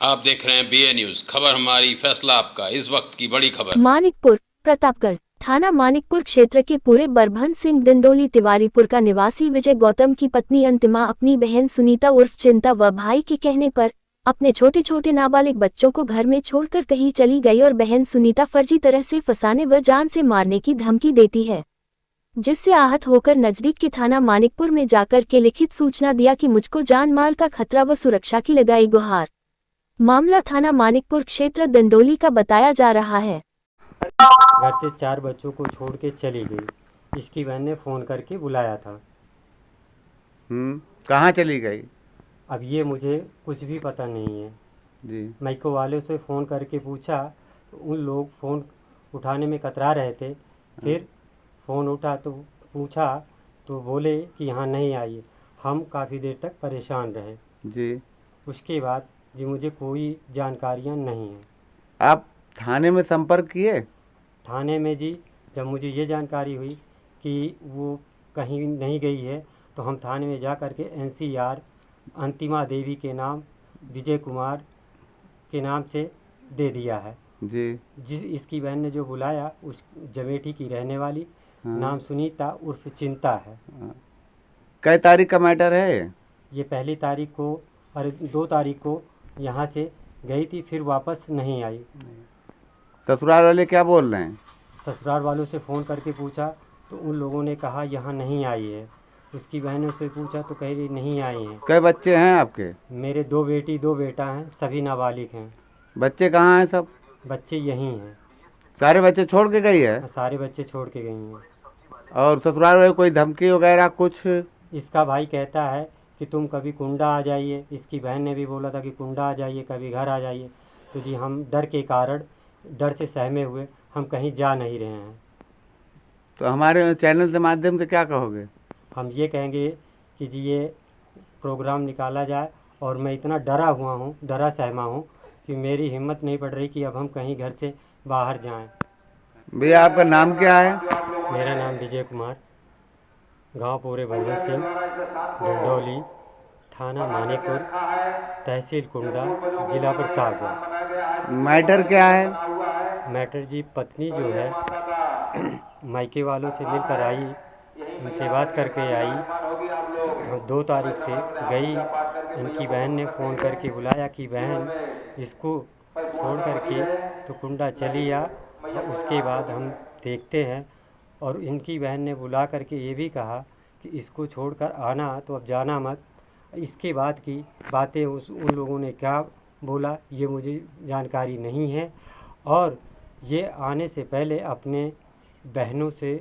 आप देख रहे हैं BA न्यूज, खबर हमारी फैसला आपका। इस वक्त की बड़ी खबर। मानिकपुर प्रतापगढ़ थाना मानिकपुर क्षेत्र के पूरे बरभन सिंह दिंडोली तिवारीपुर का निवासी विजय गौतम की पत्नी अंतिमा अपनी बहन सुनीता उर्फ चिंता व भाई के कहने पर अपने छोटे छोटे नाबालिग बच्चों को घर में छोड़कर कहीं चली गई और बहन सुनीता फर्जी तरह से फंसाने व जान से मारने की धमकी देती है, जिससे आहत होकर नजदीक के थाना मानिकपुर में जाकर के लिखित सूचना दिया कि मुझको जान माल का खतरा व सुरक्षा की लगाई गुहार। मामला थाना मानिकपुर क्षेत्र दिंडोली का बताया जा रहा है। घर से 4 बच्चों को छोड़ के चली गई। इसकी बहन ने फ़ोन करके बुलाया था। कहाँ चली गई? अब ये मुझे कुछ भी पता नहीं है जी। माइको वाले से फ़ोन करके पूछा तो उन लोग फ़ोन उठाने में कतरा रहे थे। फिर फ़ोन उठा तो पूछा तो बोले कि यहाँ नहीं आई। हम काफ़ी देर तक परेशान रहे जी। उसके बाद जी मुझे कोई जानकारियाँ नहीं हैं। आप थाने में संपर्क किए? थाने में जी जब मुझे ये जानकारी हुई कि वो कहीं नहीं गई है तो हम थाने में जा कर के NCR अंतिमा देवी के नाम विजय कुमार के नाम से दे दिया है। जी। जिस इसकी बहन ने जो बुलाया उस जमेठी की रहने वाली नाम सुनीता उर्फ चिंता है। कई तारीख का मैटर है? ये 1 तारीख को और 2 तारीख को यहाँ से गई थी, फिर वापस नहीं आई। ससुराल वाले क्या बोल रहे हैं? ससुराल वालों से फ़ोन करके पूछा तो उन लोगों ने कहा यहाँ नहीं आई है। उसकी बहनों से पूछा तो कह रही नहीं आई हैं। कई बच्चे हैं आपके? मेरे 2 बेटी 2 बेटा हैं, सभी नाबालिग हैं। बच्चे कहाँ हैं सब? बच्चे यहीं हैं। सारे बच्चे छोड़ के गई है? सारे बच्चे छोड़ के गई हैं। और ससुराल वाले कोई धमकी वगैरह कुछ? इसका भाई कहता है कि तुम कभी कुंडा आ जाइए। इसकी बहन ने भी बोला था कि कुंडा आ जाइए, कभी घर आ जाइए। तो जी हम डर के कारण, डर से सहमे हुए हम कहीं जा नहीं रहे हैं। तो हमारे चैनल के माध्यम से क्या कहोगे? हम ये कहेंगे कि जी ये प्रोग्राम निकाला जाए। और मैं इतना डरा हुआ हूँ, डरा सहमा हूँ कि मेरी हिम्मत नहीं पड़ रही कि अब हम कहीं घर से बाहर जाएं। भैया आपका नाम क्या है? मेरा नाम विजय कुमार, गांव पूरे बरभन सिंह, डिंडोली, थाना मानिकपुर, तहसील कुंडा, जिला प्रतापगढ़। मैटर क्या है? मैटर जी पत्नी जो है मायके वालों से मिलकर आई, उनसे बात करके आई। 2 तारीख से गई। इनकी बहन ने फ़ोन करके बुलाया कि बहन इसको छोड़ करके तो कुंडा चली आ। उसके बाद हम देखते हैं। और इनकी बहन ने बुला करके ये भी कहा कि इसको छोड़कर आना तो अब जाना मत। इसके बाद की बातें उन लोगों ने क्या बोला ये मुझे जानकारी नहीं है। और ये आने से पहले अपने बहनों से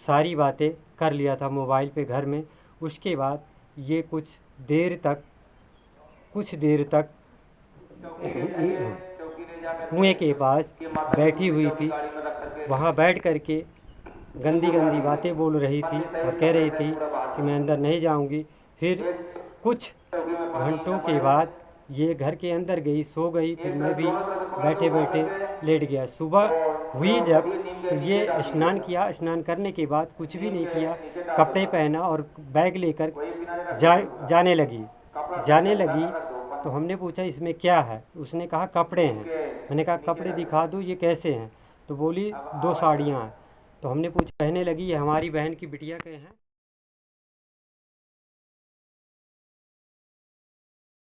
सारी बातें कर लिया था मोबाइल पे घर में। उसके बाद ये कुछ देर तक कुएं के पास बैठी हुई थी। वहाँ बैठ कर के गंदी गंदी बातें बोल रही थी और कह रही थी कि मैं अंदर नहीं जाऊंगी। फिर कुछ घंटों के बाद ये घर के अंदर गई, सो गई। फिर मैं भी बैठे बैठे लेट गया। सुबह हुई जब तो ये स्नान किया। स्नान करने के बाद कुछ भी नहीं किया, कपड़े पहना और बैग लेकर जाने लगी। तो हमने पूछा इसमें क्या है? उसने कहा कपड़े हैं। मैंने कहा कपड़े दिखा दो, ये कैसे हैं? तो बोली 2 साड़ियाँ हैं। तो हमने पूछा, कहने लगी ये हमारी बहन की बिटिया के हैं।